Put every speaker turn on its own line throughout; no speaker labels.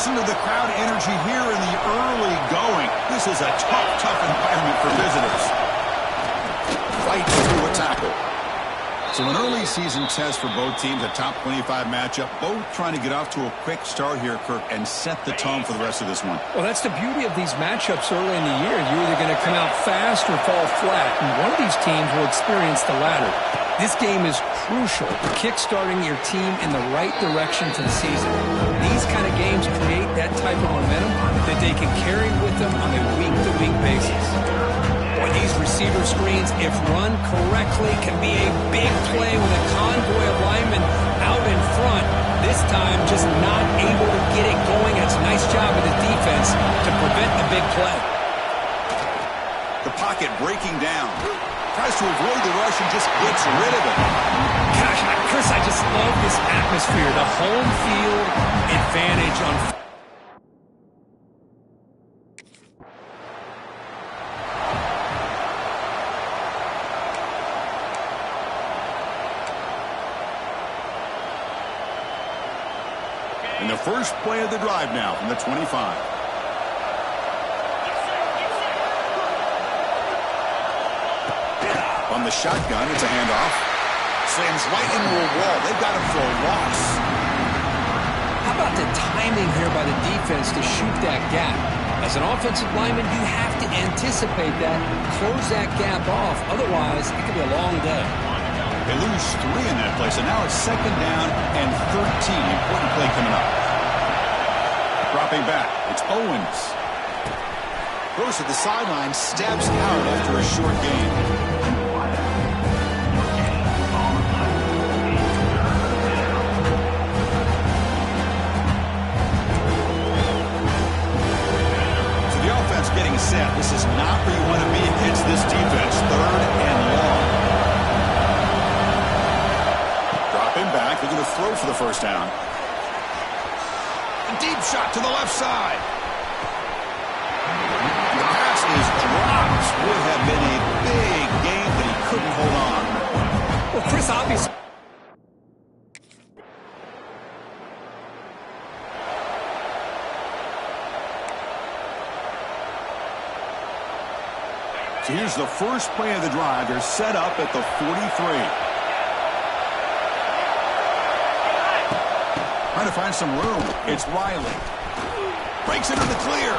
Listen to the crowd energy here in the early going. This is a tough environment for visitors. Fight through a tackle. So an early season test for both teams, a top 25 matchup. Both trying to get off to a quick start here, Kirk, and set the tone for the rest of this one.
Well, that's the beauty of these matchups early in the year. You're either going to come out fast or fall flat, and one of these teams will experience the latter. This game is crucial for kick-starting your team in the right direction for the season. These kind of games create that type of momentum that they can carry with them on a week-to-week basis. Boy, these receiver screens, if run correctly, can be a big play with a convoy of linemen out in front. This time, just not able to get it going. It's a nice job of the defense to prevent the big play.
The pocket breaking down. Tries to avoid the rush and just gets rid of it.
Gosh, Chris, I just love this atmosphere. The home field advantage on...
And the first play of the drive now from the 25. On the shotgun, it's a handoff. Slams right into a wall. They've got him for a loss.
How about the timing here by the defense to shoot that gap? As an offensive lineman, you have to anticipate that, close that gap off. Otherwise, it could be a long day.
They lose 3 in that play, so now it's second down and 13. Important play coming up. Dropping back, it's Owens. Goes to the sideline, stabs out after a short gain. So the offense getting set. This is not where you want to be against this defense. Third and long. Back. They're going to throw for the first down. A deep shot to the left side. And the pass is dropped. Would have been a big game, but he couldn't hold on.
Well, Chris, obviously...
So here's the first play of the drive. They're set up at the 43. Trying to find some room. It's Riley. Breaks into the clear.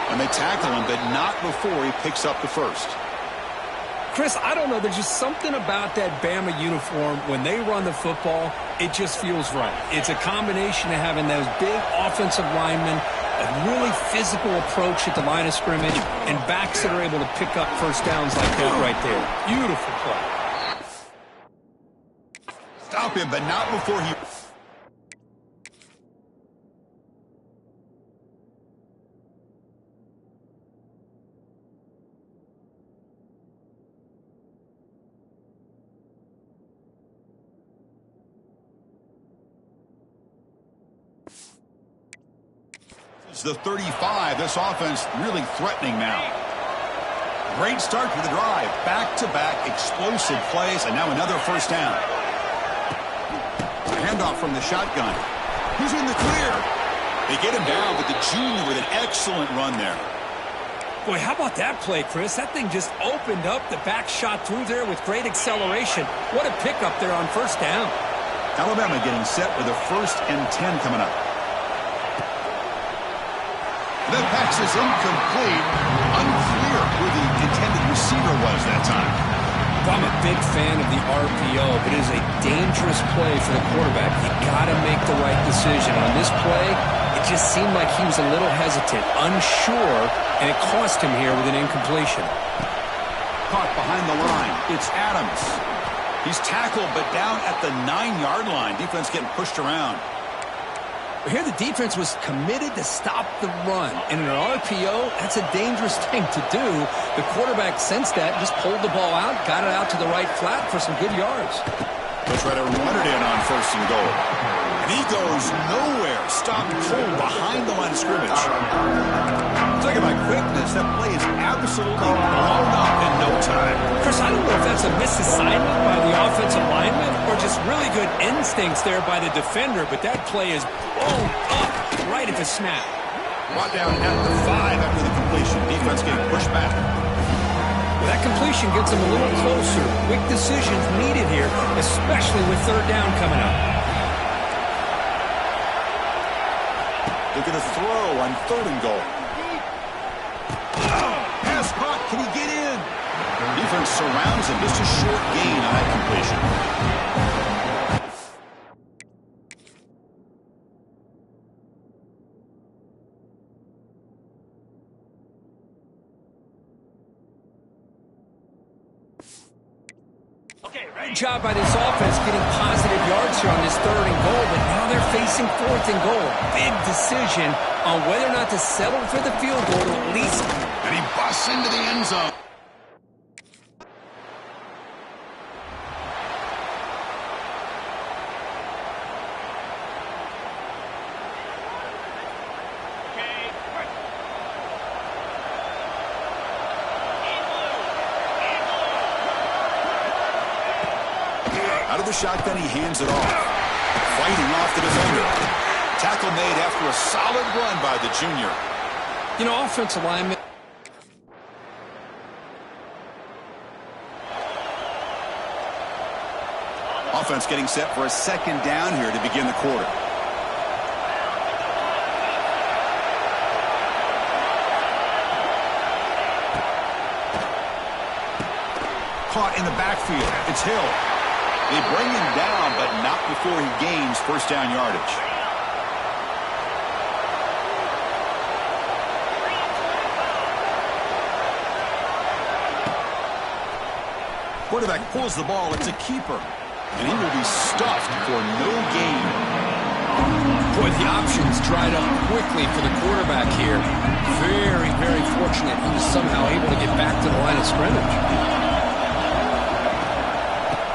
And they tackle him, but not before he picks up the first.
Chris, I don't know. There's just something about that Bama uniform. When they run the football, it just feels right. It's a combination of having those big offensive linemen, a really physical approach at the line of scrimmage, and backs that are able to pick up first downs like that right there. Beautiful play.
Stop him, but not before he... The 35. This offense really threatening now. Great start to the drive. Back-to-back explosive plays, and now another first down. Handoff from the shotgun. He's in the clear. They get him down, but the junior with an excellent run there.
Boy, how about that play, Chris? That thing just opened up. The back shot through there with great acceleration. What a pickup there on first down.
Alabama getting set with a 1st and 10 coming up. The pass is incomplete. Unclear who the intended receiver was that time.
I'm a big fan of the RPO, but it is a dangerous play for the quarterback. You got to make the right decision. On this play, it just seemed like he was a little hesitant, unsure, and it cost him here with an incompletion.
Caught behind the line. It's Adams. He's tackled, but down at the 9-yard line. Defense getting pushed around.
Here the defense was committed to stop the run. And in an RPO, that's a dangerous thing to do. The quarterback sensed that, just pulled the ball out, got it out to the right flat for some good yards.
They'll try to run it in on 1st and goal. And he goes nowhere. Stopped cold behind the line of scrimmage. Talking about quickness, that play is absolutely blown up in no time.
Chris, I don't know if that's a misassignment by the offensive lineman or just Really good instincts there by the defender, but that play is blown up right at the snap.
Brought down at the 5 after the completion. Defense getting pushed back.
Well, that completion gets them a little closer. Quick decisions needed here, especially with third down coming up.
They're going to throw on 3rd and goal. Pass caught. Can he get in? Defense surrounds him. Just a short gain on that completion.
Great job by this offense getting positive yards here on this 3rd and goal, but now they're facing 4th and goal. Big decision on whether or not to settle for the field goal to at least.
And he busts into the end zone. Out of the shotgun, he hands it off. Fighting off the defender. Tackle made after a solid run by the junior.
You know, offensive lineman.
Offense getting set for a 2nd down here to begin the quarter. Caught in the backfield. It's Hill. They bring him down, but not before he gains 1st down yardage. Quarterback pulls the ball. It's a keeper. And he will be stuffed for no gain.
Boy, the options dried up quickly for the quarterback here. Very, very fortunate he was somehow able to get back to the line of scrimmage.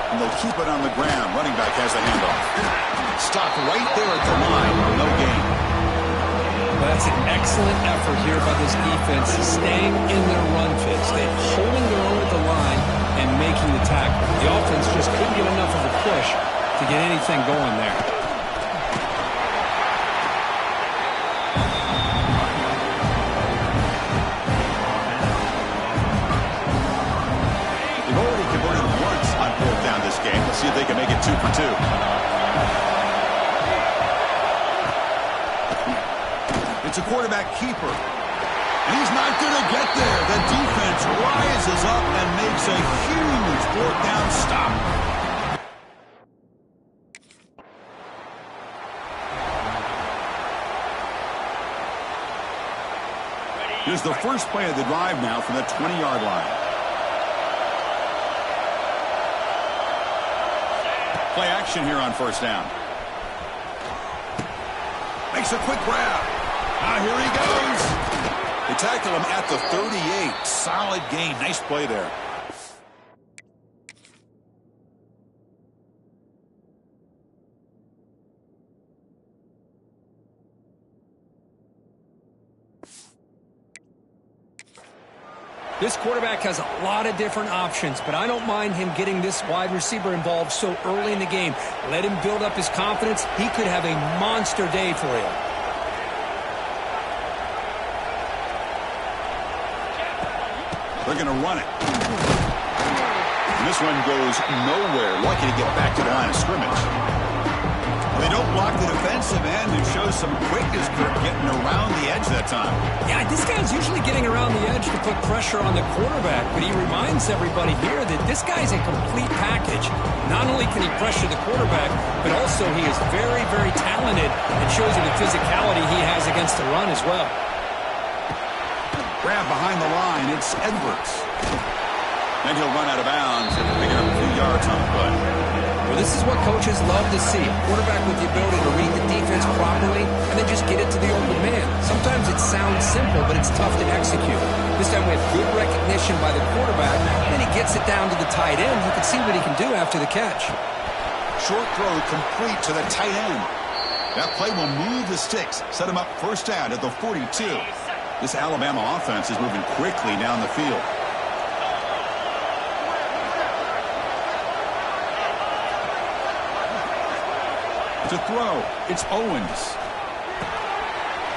And they'll keep it on the ground. Running back has the handoff. Stopped right there at the line. No gain.
Well, that's an excellent effort here by this defense, staying in their run fits. They're holding their own at the line and making the tackle. The offense just couldn't get enough of a push to get anything going there.
They've already converted once on 4th down this game. Let's see if they can make it 2 for 2. It's a quarterback keeper. And he's not going to get there. The defense rises up and makes a huge 4th down stop. Here's the first play of the drive now from the 20-yard line. Play action here on 1st down. Makes a quick grab. Now here he goes. They tackle him at the 38. Solid gain. Nice play there.
This quarterback has a lot of different options, but I don't mind him getting this wide receiver involved so early in the game. Let him build up his confidence. He could have a monster day for you.
They're going to run it. And this one goes nowhere. Lucky to get back to the line of scrimmage. They don't block the defensive end and shows some quickness getting around the edge that time.
Yeah, this guy's usually getting around the edge to put pressure on the quarterback, but he reminds everybody here that this guy's a complete package. Not only can he pressure the quarterback, but also he is very, very talented and shows you the physicality he has against the run as well.
Grab behind the line. It's Edwards. Then he'll run out of bounds and pick up a few yards on the play.
Well, this is what coaches love to see. A quarterback with the ability to read the defense properly and then just get it to the open man. Sometimes it sounds simple, but it's tough to execute. This time we have good recognition by the quarterback, and then he gets it down to the tight end. You can see what he can do after the catch.
Short throw complete to the tight end. That play will move the sticks, set him up 1st down at the 42. This Alabama offense is moving quickly down the field. To throw, it's Owens.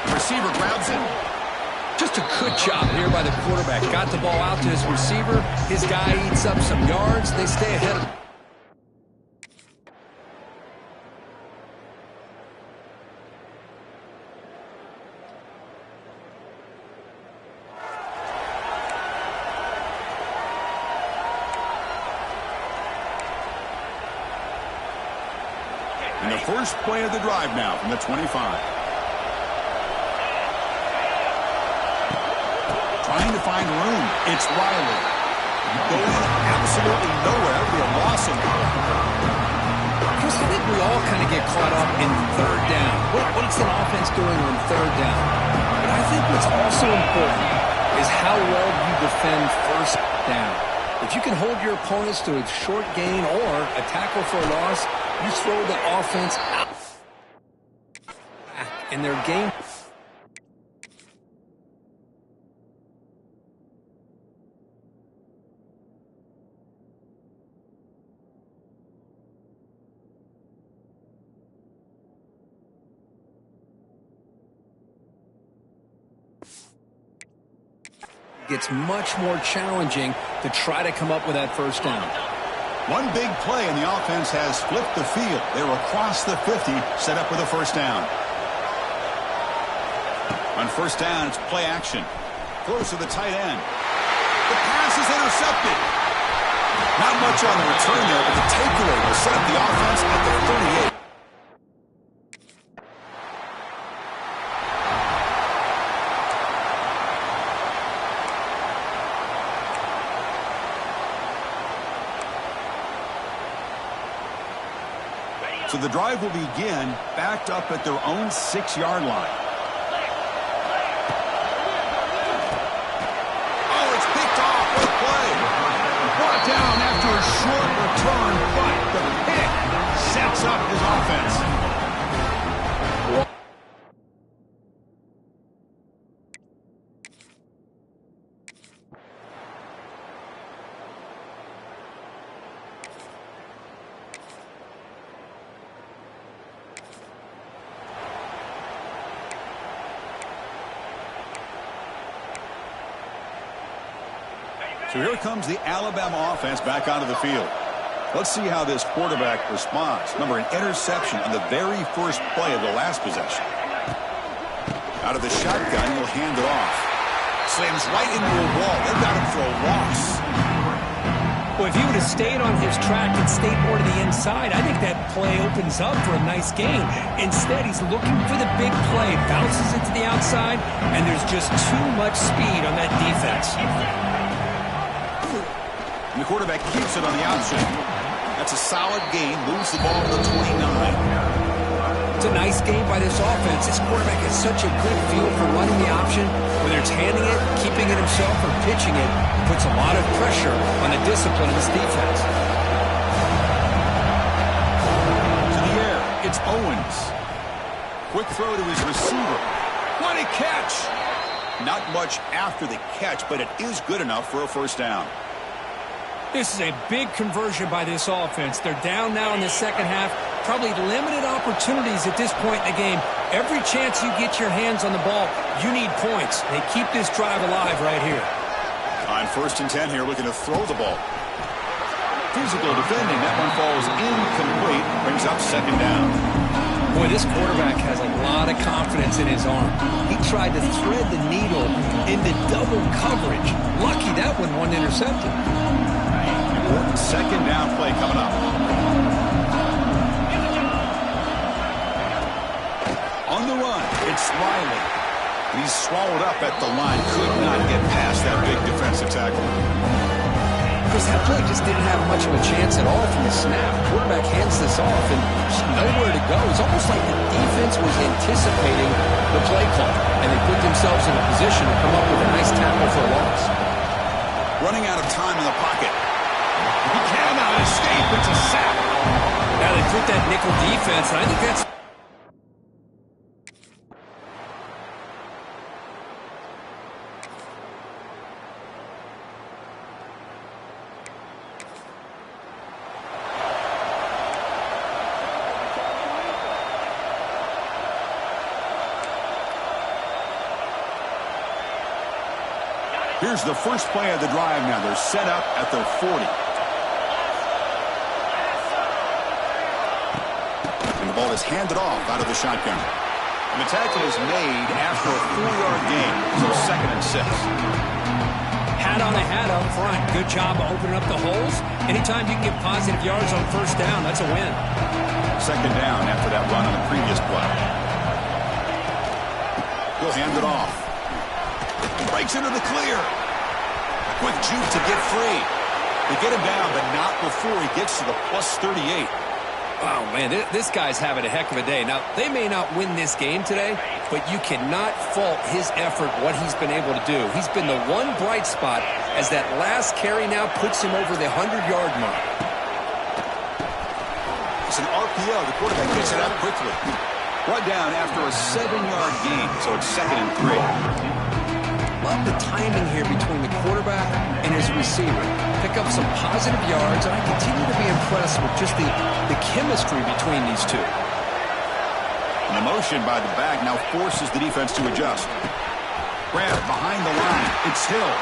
The receiver grabs it.
Just a good job here by the quarterback. Got the ball out to his receiver. His guy eats up some yards. They stay ahead of him.
And the first play of the drive now from the 25. Trying to find room. It's Riley. Going absolutely nowhere. It'll be a loss of ball.
Chris, I think we all kind of get caught up in third down. What's an offense doing on third down? But I think what's also important is how well you defend first down. If you can hold your opponents to a short gain or a tackle for a loss, you throw the offense out in their game. Gets much more challenging to try to come up with that first down.
One big play, and the offense has flipped the field. They're across the 50, set up with a first down. On first down, it's play action. Throws to the tight end. The pass is intercepted. Not much on the return there, but the takeaway will set up the offense at the 38. So the drive will begin backed up at their own 6-yard line. Oh, it's picked off. What a play. Brought down after a short return, but the pick sets up his offense. So here comes the Alabama offense back onto the field. Let's see how this quarterback responds. Remember, an interception on the very first play of the last possession. Out of the shotgun, he'll hand it off. Slams right into a wall. They've got him for a loss.
Well, if he would have stayed on his track and stayed more to the inside, I think that play opens up for a nice gain. Instead, he's looking for the big play. Bounces it to the outside, and there's just too much speed on that defense.
And the quarterback keeps it on the option. That's a solid gain. Moves the ball to the 29.
It's a nice game by this offense. This quarterback has such a good feel for running the option. Whether it's handing it, keeping it himself, or pitching it, puts a lot of pressure on the discipline of this defense.
To the air, it's Owens. Quick throw to his receiver. What a catch! Not much after the catch, but it is good enough for a first down.
This is a big conversion by this offense. They're down now in the second half. Probably limited opportunities at this point in the game. Every chance you get your hands on the ball, you need points. They keep this drive alive right here.
On 1st and 10 here, looking to throw the ball. Physical defending. That one falls incomplete. Brings up second down.
Boy, this quarterback has a lot of confidence in his arm. He tried to thread the needle into double coverage. Lucky that one wasn't intercepted.
Important second down play coming up. On the run, it's Riley. He's swallowed up at the line. Could not get past that big defensive tackle.
Chris, that play just didn't have much of a chance at all from the snap. Quarterback hands this off and just nowhere to go. It's almost like the defense was anticipating the play call, and they put themselves in a position to come up with a nice tackle for a loss.
Running out of time in the pocket. He cannot escape. It's a sack.
Now they put that nickel defense, and I think that's
Here's the first play of the drive now. They're set up at their 40. And the ball is handed off out of the shotgun. And the tackle is made after a 4-yard gain, so 2nd and 6.
Hat on a hat up front. Good job of opening up the holes. Anytime you can get positive yards on first down, that's a win.
2nd down after that run on the previous play. He'll hand it off. Breaks into the clear. A quick juke to get free. They get him down, but not before he gets to the plus 38.
Wow, man, this guy's having a heck of a day. Now, they may not win this game today, but you cannot fault his effort, what he's been able to do. He's been the one bright spot as that last carry now puts him over the 100-yard mark.
It's an RPO. The quarterback gets it out quickly. Brought down after a 7-yard gain, so it's 2nd and 3.
Love the timing here between the quarterback and his receiver. Pick up some positive yards, and I continue to be impressed with just the chemistry between these two.
And the motion by the back now forces the defense to adjust. Grab behind the line. It's Hill.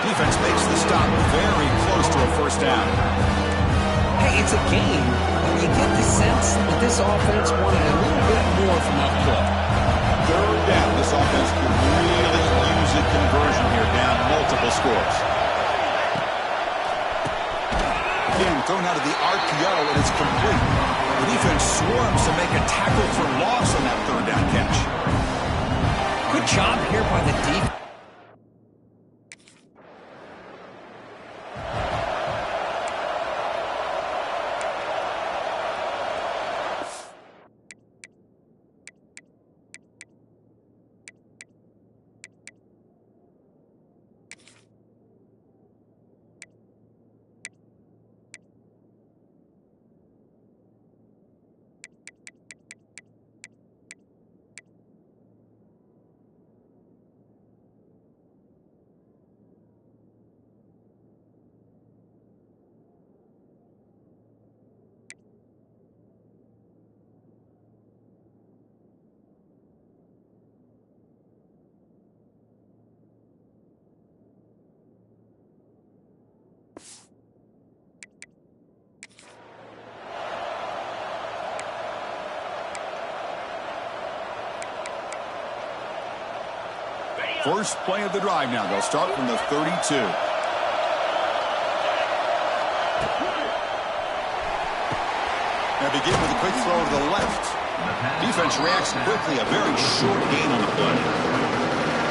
Defense makes the stop very close to a first down.
Hey, it's a game, but you get the sense that this offense wanted a little bit more from that play.
3rd down. This offense could really use a conversion here, down multiple scores. Again, thrown out of the RPO, and it's complete. The defense swarms to make a tackle for loss on that 3rd down catch.
Good job here by the defense.
First play of the drive now. They'll start from the 32. They begin with a quick throw to the left. Defense reacts quickly. A very short gain on the play.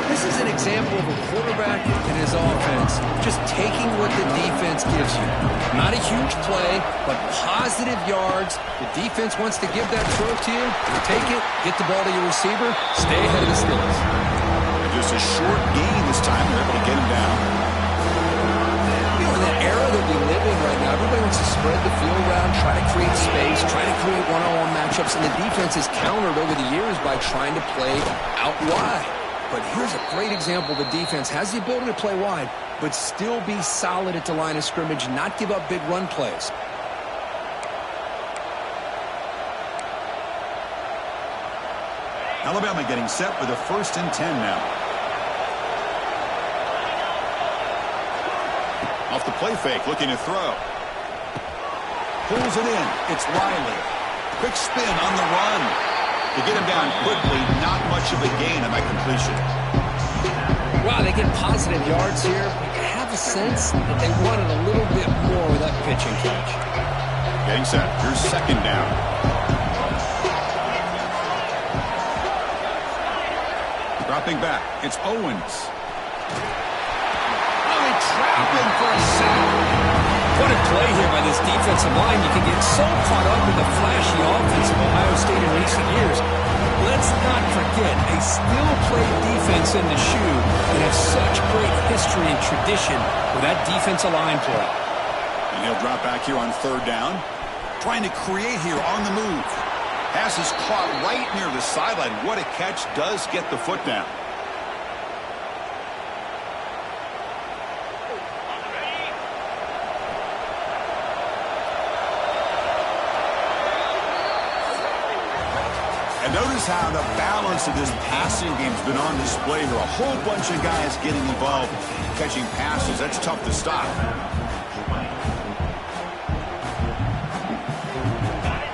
This is an example of a quarterback and his offense just taking what the defense gives you. Not a huge play, but positive yards. The defense wants to give that throw to you. You take it, get the ball to your receiver, stay ahead of the sticks.
Just a short gain this time. They're able to get him down.
You know, in that era that we live in right now, everybody wants to spread the field around, try to create space, try to create one-on-one matchups, and the defense has countered over the years by trying to play out wide. But here's a great example. The defense has the ability to play wide, but still be solid at the line of scrimmage, not give up big run plays.
Alabama getting set for the 1st and 10 now. Off the play fake, looking to throw. Pulls it in. It's Riley. Quick spin on the run. To get him down quickly, not much of a gain on that completion.
Wow, they get positive yards here. I have a sense that they wanted a little bit more with that pitch and catch.
Getting set. Here's 2nd down. Dropping back. It's Owens. Oh, they trap him for a sack.
What a play here by this defensive line. You can get so caught up in the flashy offense of Ohio State in recent years. Let's not forget, a still-play defense in the shoe and have such great history and tradition with that defensive line play.
And he'll drop back here on 3rd down. Trying to create here on the move. Pass is caught right near the sideline. What a catch. Does get the foot down. And Notice how the balance of this passing game's been on display here. A whole bunch of guys getting involved, catching passes. That's tough to stop.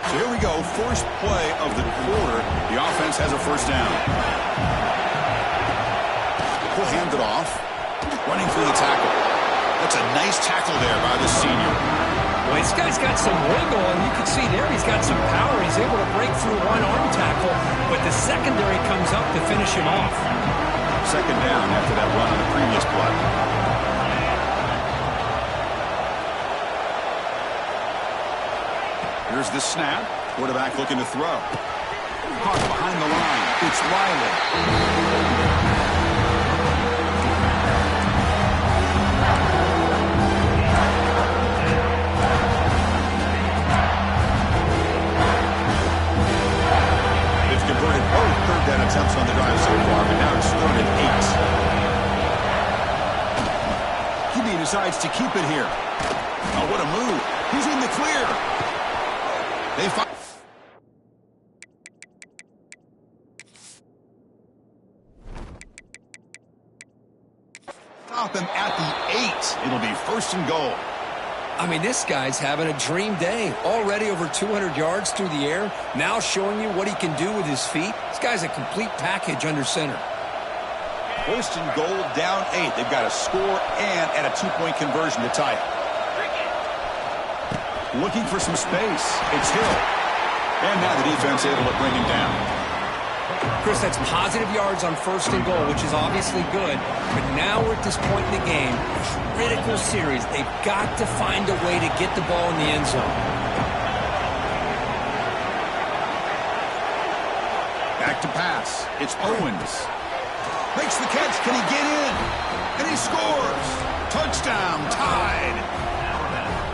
So here we go, first play of the quarter. The offense has a first down. He'll hand it off, running through the tackle. That's a nice tackle there by the senior.
Well, this guy's got some wiggle, and you can see there he's got some power. He's able to break through one arm tackle, but the secondary comes up to finish him off.
Second down after that run on the previous play. Here's the snap. Quarterback looking to throw. Caught behind the line. It's Riley. Converted both third down attempts on the drive so far, but now it's third and 8. QB decides to keep it here. Oh, what a move. He's in the clear. They find... Stop him at the 8. It'll be first and goal.
I mean, this guy's having a dream day. Already over 200 yards through the air. Now showing you what he can do with his feet. This guy's a complete package under center.
First and goal, down 8. They've got a score and at a 2-point conversion to tie it. Looking for some space. It's Hill. And now the defense able to bring him down.
Chris, that's positive yards on first and goal, which is obviously good. But now we're at this point in the game, critical series. They've got to find a way to get the ball in the end zone.
Back to pass. It's Owens. Makes the catch. Can he get in? And he scores. Touchdown. Tied.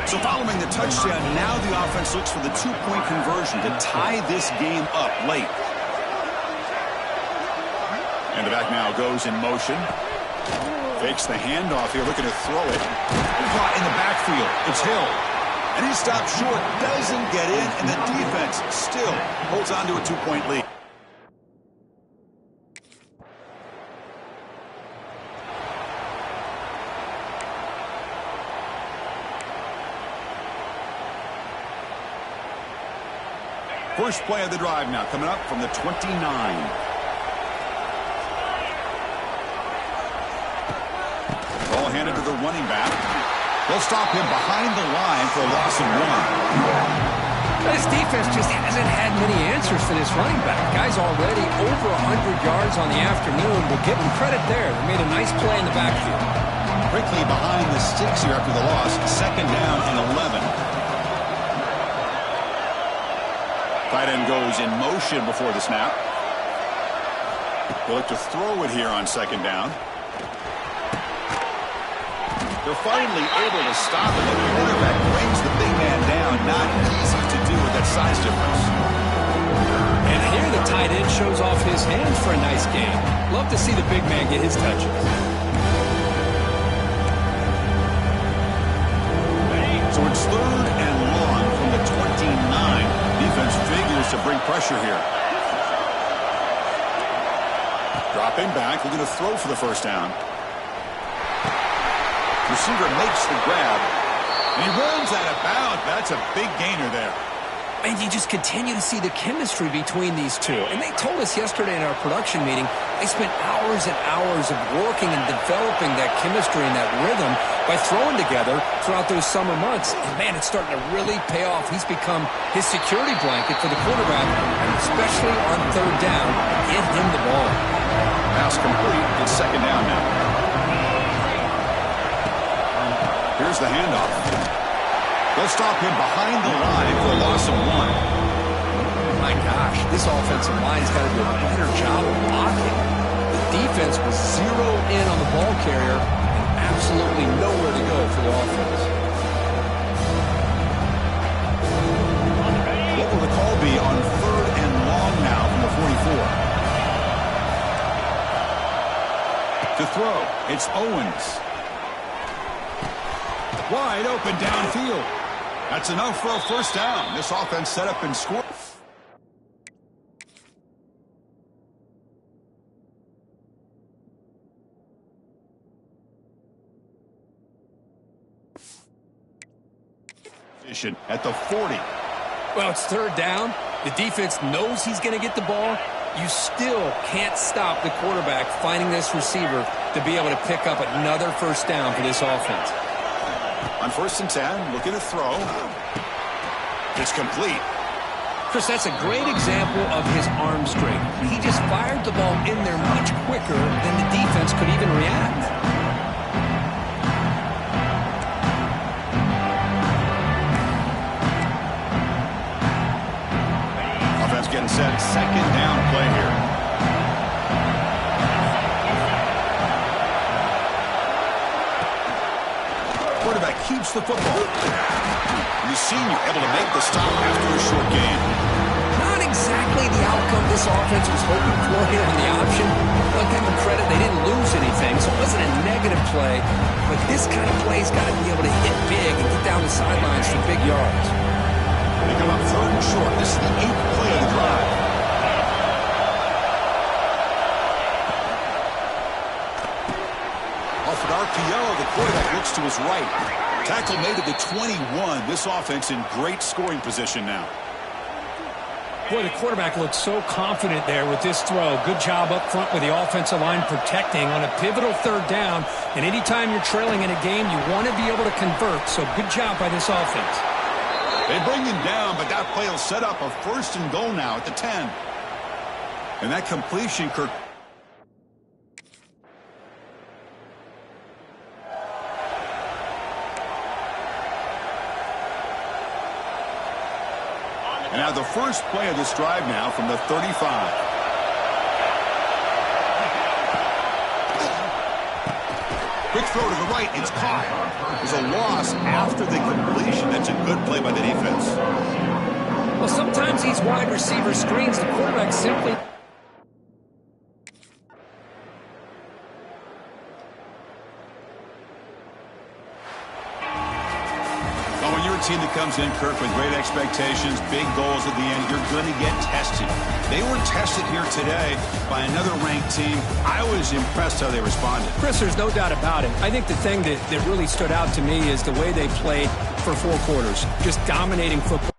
So following the touchdown, now the offense looks for the 2-point conversion to tie this game up late. And the back now goes in motion. Fakes the handoff here, looking to throw it. Caught in the backfield. It's Hill. And he stops short, doesn't get in, and the defense still holds on to a 2-point lead. First play of the drive now, coming up from the 29. Ball handed to the running back. They'll stop him behind the line for a loss of 1.
This defense just hasn't had many answers for this running back. Guy's already over 100 yards on the afternoon, but give him credit there. They made a nice play in the backfield.
Quickly behind the sticks here after the loss. Second down and 11. Tight end goes in motion before the snap. They'll look to throw it here on second down. They're finally able to stop it. The quarterback brings the big man down. Not easy to do with that size difference.
And here the tight end shows off his hands for a nice game. Love to see the big man get his touches.
So it's third and long from the 29. Defense figures to bring pressure here. Dropping back, looking to throw for the first down. Receiver makes the grab, and he runs out of bounds. That's a big gainer there.
And you just continue to see the chemistry between these two. And they told us yesterday in our production meeting, they spent hours and hours of working and developing that chemistry and that rhythm by throwing together throughout those summer months. And, man, it's starting to really pay off. He's become his security blanket for the quarterback, and especially on third down, get him the ball.
Pass complete. It's second down now. Here's the handoff. They'll stop him behind the line for a loss of 1.
My gosh, this offensive line has got to do a better job of blocking. The defense was zero in on the ball carrier and absolutely nowhere to go for the offense.
What will the call be on third and long now from the 44? To throw, it's Owens. Wide open downfield. That's enough for a first down. This offense set up and scored. position at the 40.
Well, it's third down. The defense knows he's going to get the ball. You still can't stop the quarterback finding this receiver to be able to pick up another first down for this offense.
On 1st and 10, looking to throw. It's complete.
Chris, that's a great example of his arm strength. He just fired the ball in there much quicker than the defense could even react.
Offense getting set. 2nd down play here. Quarterback keeps the football. The senior able to make the stop after a short game.
Not exactly the outcome this offense was hoping for here in the option. I'll give them credit, they didn't lose anything, so it wasn't a negative play. But this kind of play's got to be able to hit big and get down the sidelines for big yards.
They come up 3rd and short. This is the 8th play of the drive. Off an RPO, the quarterback looks to his right. Tackle made at the 21. This offense in great scoring position now.
Boy, the quarterback looks so confident there with this throw. Good job up front with the offensive line protecting on a pivotal 3rd down. And anytime you're trailing in a game, you want to be able to convert. So good job by this offense.
They bring him down, but that play will set up a 1st and goal now at the 10. And that completion, Kirk. And now the first play of this drive now from the 35. Quick throw to the right. It's caught. There's a loss after the completion. That's a good play by the defense.
Well, sometimes these wide receiver screens, the quarterback simply...
Team that comes in, Kirk, with great expectations, big goals at the end, you're going to get tested. They were tested here today by another ranked team. I was impressed how they responded.
Chris, there's no doubt about it. I think the thing that really stood out to me is the way they played for 4 quarters, just dominating football.